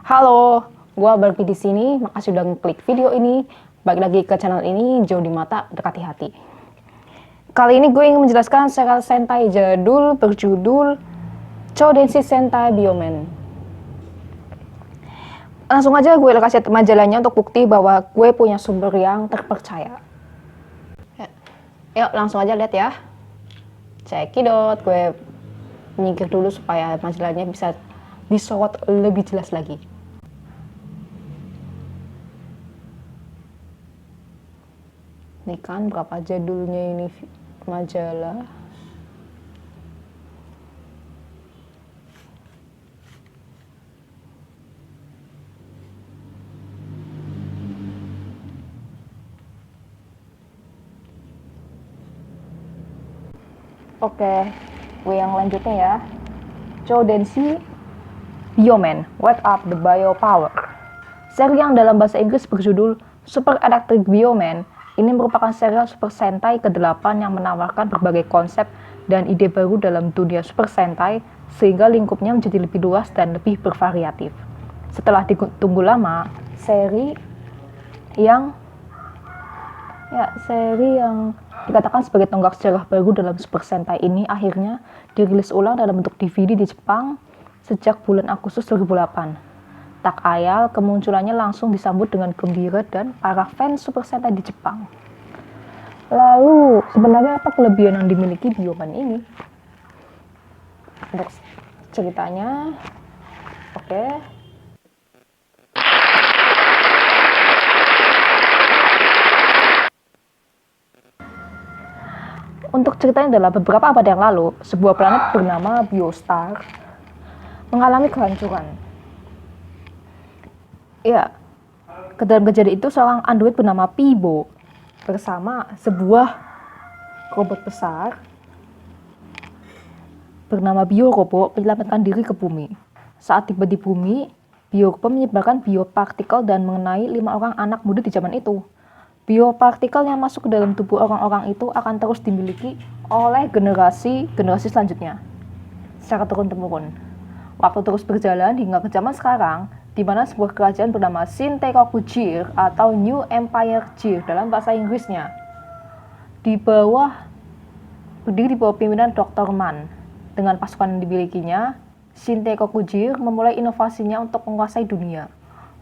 Halo, gua balik di sini. Makasih udah ngeklik video ini. Balik lagi ke channel ini, jauh di mata, dekat di hati. Kali ini gue ingin menjelaskan serial Sentai jadul berjudul Choudenshi Sentai Bioman. Langsung aja gue kasih majalahnya untuk bukti bahwa gue punya sumber yang terpercaya. Yuk langsung aja lihat ya. Cekidot, gue menyingkir dulu supaya majalahnya bisa disorot lebih jelas lagi. Ini kan berapa jadulnya ini majalah. Oke, gue yang lanjutnya ya. Choudenshi Bioman, Wake Up the Biopower. Seri yang dalam bahasa Inggris berjudul Super Electric Bioman ini merupakan serial Super Sentai ke-8 yang menawarkan berbagai konsep dan ide baru dalam dunia Super Sentai sehingga lingkupnya menjadi lebih luas dan lebih bervariatif. Setelah ditunggu lama, seri yang dikatakan sebagai tonggak sejarah baru dalam Super Sentai ini akhirnya dirilis ulang dalam bentuk DVD di Jepang sejak bulan Agustus 2008. Tak ayal, kemunculannya langsung disambut dengan gembira dan para fans Super Sentai di Jepang. Lalu, sebenarnya apa kelebihan yang dimiliki Bioman ini? Untuk ceritanya, oke. Untuk ceritanya adalah beberapa abad yang lalu, sebuah planet bernama Biostar mengalami kehancuran. Ya, ke dalam kejadian itu seorang android bernama Pibo bersama sebuah robot besar bernama Biorobo menyelamatkan diri ke bumi. Saat tiba di bumi, Biorobo menyebarkan biopartikel dan mengenai 5 orang anak muda di zaman itu. Biopartikel yang masuk ke dalam tubuh orang-orang itu akan terus dimiliki oleh generasi selanjutnya secara turun-temurun. Waktu terus berjalan hingga ke zaman sekarang, di mana sebuah kerajaan bernama Shintekoku Jir atau New Empire Jir dalam bahasa Inggrisnya berdiri di bawah pimpinan Dr. Man. Dengan pasukan yang dimilikinya, Shintekoku Jir memulai inovasinya untuk menguasai dunia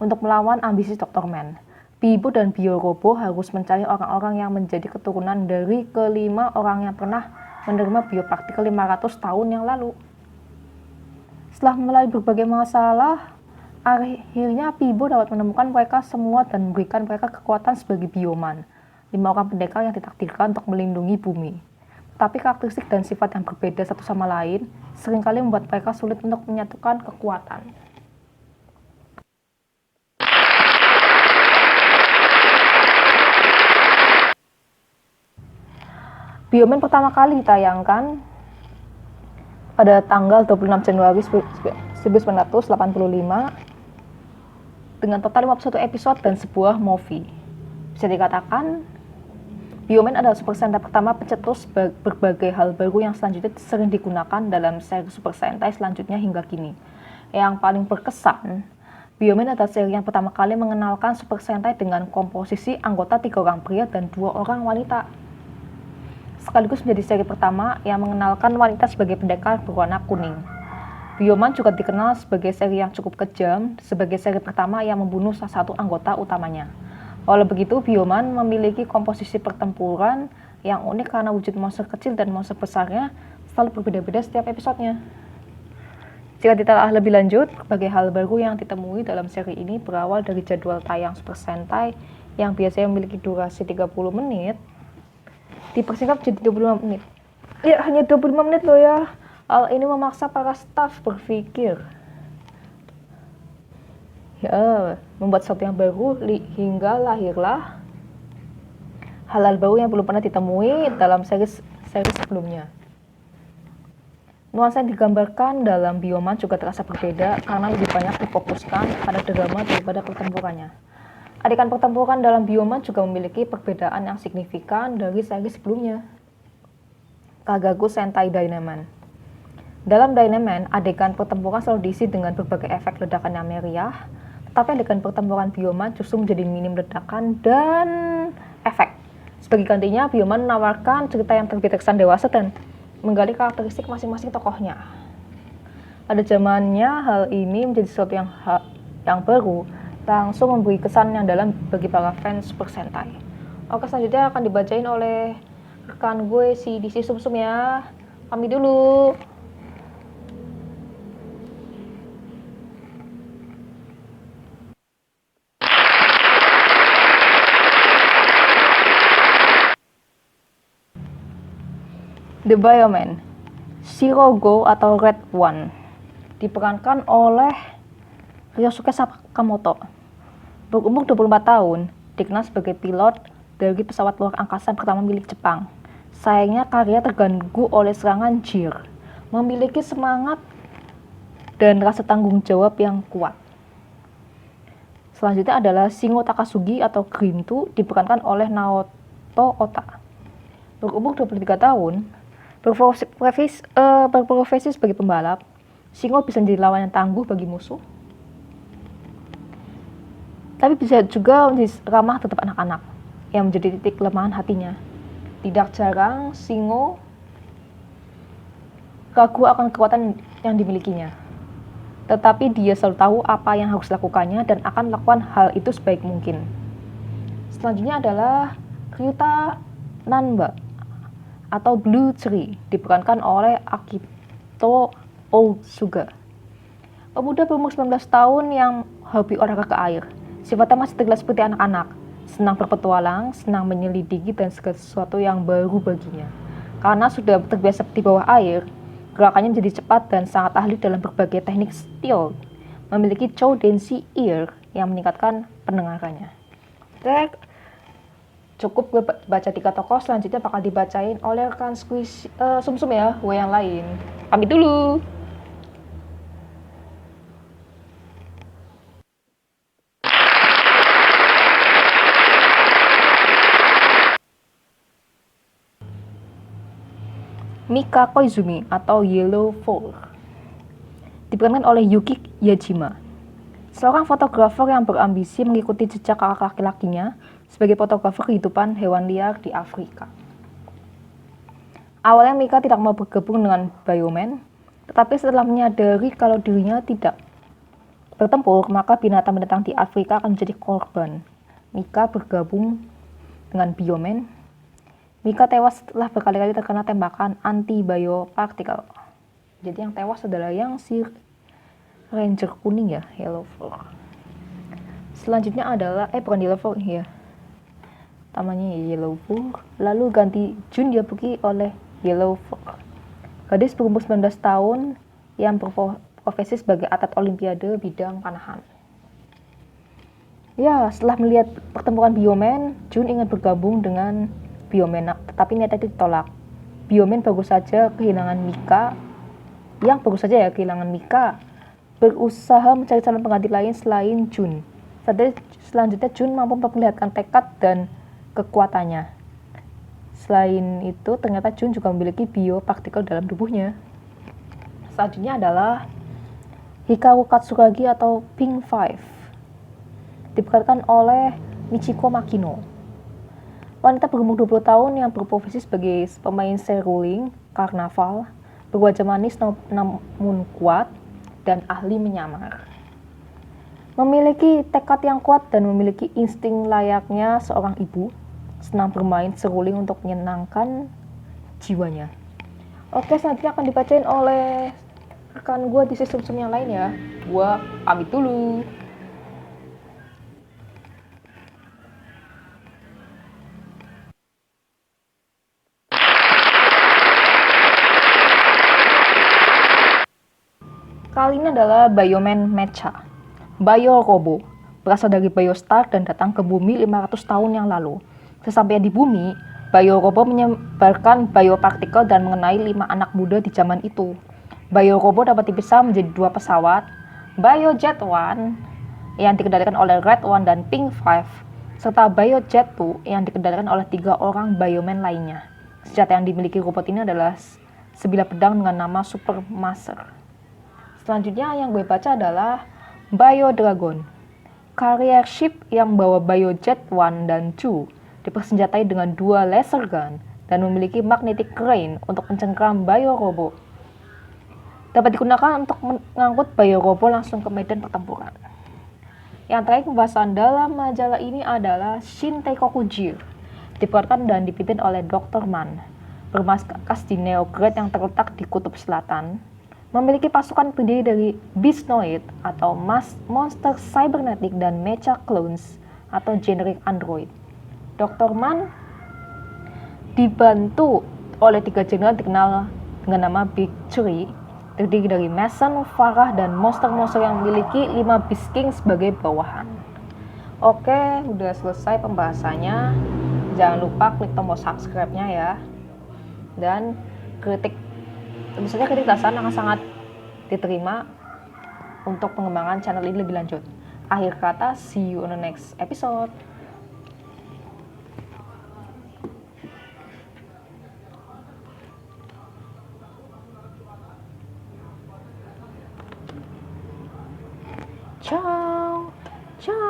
untuk melawan ambisi Dr. Man. Pibo dan Biorobo harus mencari orang-orang yang menjadi keturunan dari kelima orang yang pernah menerima biopartikel 500 tahun yang lalu. Setelah melalui berbagai masalah, akhirnya Pibo dapat menemukan mereka semua dan memberikan mereka kekuatan sebagai Bioman, 5 orang pendekar yang ditakdirkan untuk melindungi bumi. Tapi karakteristik dan sifat yang berbeda satu sama lain seringkali membuat mereka sulit untuk menyatukan kekuatan. Bioman pertama kali ditayangkan pada tanggal 26 Januari 1985 dengan total 51 episode dan sebuah movie. Bisa dikatakan, Bioman adalah Super Sentai pertama pencetus berbagai hal baru yang selanjutnya sering digunakan dalam seri Super Sentai selanjutnya hingga kini. Yang paling berkesan, Bioman adalah seri yang pertama kali mengenalkan Super Sentai dengan komposisi anggota 3 orang pria dan 2 orang wanita. Sekaligus menjadi seri pertama yang mengenalkan wanita sebagai pendekar berwarna kuning. Bioman juga dikenal sebagai seri yang cukup kejam, sebagai seri pertama yang membunuh salah satu anggota utamanya. Walau begitu, Bioman memiliki komposisi pertempuran yang unik karena wujud monster kecil dan monster besarnya selalu berbeda-beda setiap episodenya. Jika ditelaah lebih lanjut, berbagai hal baru yang ditemui dalam seri ini berawal dari jadwal tayang Super Sentai yang biasanya memiliki durasi 30 menit, dipersingkat jadi 25 menit. Ya, hanya 25 menit loh ya. Hal ini memaksa para staf berpikir. Ya, membuat sesuatu yang baru hingga lahirlah hal-hal baru yang belum pernah ditemui dalam seri sebelumnya. Nuansa yang digambarkan dalam Bioman juga terasa berbeda karena lebih banyak difokuskan pada drama daripada pertempurannya. Adegan pertempuran dalam Bioman juga memiliki perbedaan yang signifikan dari seri sebelumnya. Kagaku Sentai Dynaman. Dalam Dynaman, adegan pertempuran selalu diisi dengan berbagai efek ledakan yang meriah, tetapi adegan pertempuran Bioman justru menjadi minim ledakan dan efek. Sebagai gantinya, Bioman menawarkan cerita yang lebih terkesan dewasa dan menggali karakteristik masing-masing tokohnya. Pada zamannya, hal ini menjadi sesuatu yang baru, langsung memberi kesan yang dalam bagi para fans Super Sentai. Oke, selanjutnya akan dibacain oleh rekan gue si DC Sumsum ya. Pamit dulu. The Bioman, Zero Go atau Red One, diperankan oleh Ryosuke Sakamoto. Berumur 24 tahun, dikenal sebagai pilot dari pesawat luar angkasa pertama milik Jepang. Sayangnya karya terganggu oleh serangan Jir. Memiliki semangat dan rasa tanggung jawab yang kuat. Selanjutnya adalah Shingo Takasugi atau Green 2, diperankan oleh Naoto Ota. Berumur 23 tahun, berprofesi sebagai pembalap, Shingo bisa menjadi lawan yang tangguh bagi musuh, tapi bisa juga menjadi ramah terhadap anak-anak, yang menjadi titik kelemahan hatinya. Tidak jarang, Shingo ragu akan kekuatan yang dimilikinya, tetapi dia selalu tahu apa yang harus dilakukannya dan akan melakukan hal itu sebaik mungkin. Selanjutnya adalah Ryuta Nanba atau Blue Tree, diperankan oleh Akito Otsuga. Pemuda berumur 19 tahun yang hobi olahraga ke air. Sifatnya masih terlihat seperti anak-anak, senang berpetualang, senang menyelidiki dan segala sesuatu yang baru baginya. Karena sudah terbiasa di bawah air, gerakannya menjadi cepat dan sangat ahli dalam berbagai teknik stealth. Memiliki Chou Denshi Ear yang meningkatkan pendengarannya. Cukup gue baca 3 tokoh, selanjutnya bakal dibacain oleh rekan Sumsum ya, gue yang lain. Pamit dulu. Mika Koizumi atau Yellow Folk, diperankan oleh Yuki Yajima. Seorang fotografer yang berambisi mengikuti jejak kakak laki-lakinya sebagai fotografer kehidupan hewan liar di Afrika. Awalnya Mika tidak mau bergabung dengan Bioman, tetapi setelah menyadari kalau dirinya tidak bertempur, maka binatang-binatang di Afrika akan menjadi korban. Mika bergabung dengan Bioman. Mika tewas setelah berkali-kali terkena tembakan anti-biopartikel. Jadi yang tewas adalah yang si Ranger kuning ya, Yellow Folk. Selanjutnya adalah bukan Yellow Folk ya, namanya Yellow Folk. Lalu ganti Jun Yabuki oleh Yellow Folk, gadis berumur 19 tahun yang berprofesi sebagai atlet olimpiade bidang panahan. Ya, setelah melihat pertempuran Bioman, Jun ingin bergabung dengan Bioman, tetapi niatnya ditolak. Bioman baru saja kehilangan Mika, berusaha mencari calon pengganti lain selain Jun. Selanjutnya Jun mampu memperlihatkan tekad dan kekuatannya. Selain itu, ternyata Jun juga memiliki biopartikel dalam tubuhnya. Selanjutnya adalah Hikaru Katsuragi atau Pink Five, diperankan oleh Michiko Makino. Wanita berumur 20 tahun yang berprofesi sebagai pemain seruling karnaval, berwajah manis namun kuat, dan ahli menyamar. Memiliki tekad yang kuat dan memiliki insting layaknya seorang ibu, senang bermain seruling untuk menyenangkan jiwanya. Oke, selanjutnya akan dibacain oleh rekan gue di sistem yang lain ya. Gue pamit dulu. Kali ini adalah Bioman Mecha. Bio-Robo berasal dari Biostar dan datang ke bumi 500 tahun yang lalu. Sesampainya di bumi, Bio-Robo menyebarkan biopartikel dan mengenai 5 anak muda di zaman itu. Bio-Robo dapat dipisah menjadi 2 pesawat, Biojet One yang dikendalikan oleh Red One dan Pink Five, serta Biojet 2 yang dikendalikan oleh 3 orang Bioman lainnya. Senjata yang dimiliki robot ini adalah sebilah pedang dengan nama Supermaster. Selanjutnya yang gue baca adalah Bio Dragon, carrier ship yang bawa Biojet 1 dan 2, dipersenjatai dengan 2 laser gun dan memiliki magnetic crane untuk mencengkram Bio Robo. Dapat digunakan untuk mengangkut Bio Robo langsung ke medan pertempuran. Yang terakhir pembahasan dalam majalah ini adalah Shinteikoku-Jir, diperankan dan dipimpin oleh Dr. Man, bermarkas di Neograd yang terletak di Kutub Selatan, memiliki pasukan terdiri dari Beastnoid atau monster cybernetic dan Mecha Clones atau generic android. Dr. Man dibantu oleh 3 jenderal dikenal dengan nama Big Three, terdiri dari Mason, Farah, dan monster-monster yang memiliki 5 Beast King sebagai bawahan. Oke, udah selesai pembahasannya. Jangan lupa klik tombol subscribe-nya ya. Dan tentu saja kritik dan saran akan sangat diterima untuk pengembangan channel ini lebih lanjut. Akhir kata, see you on the next episode. Ciao. Ciao.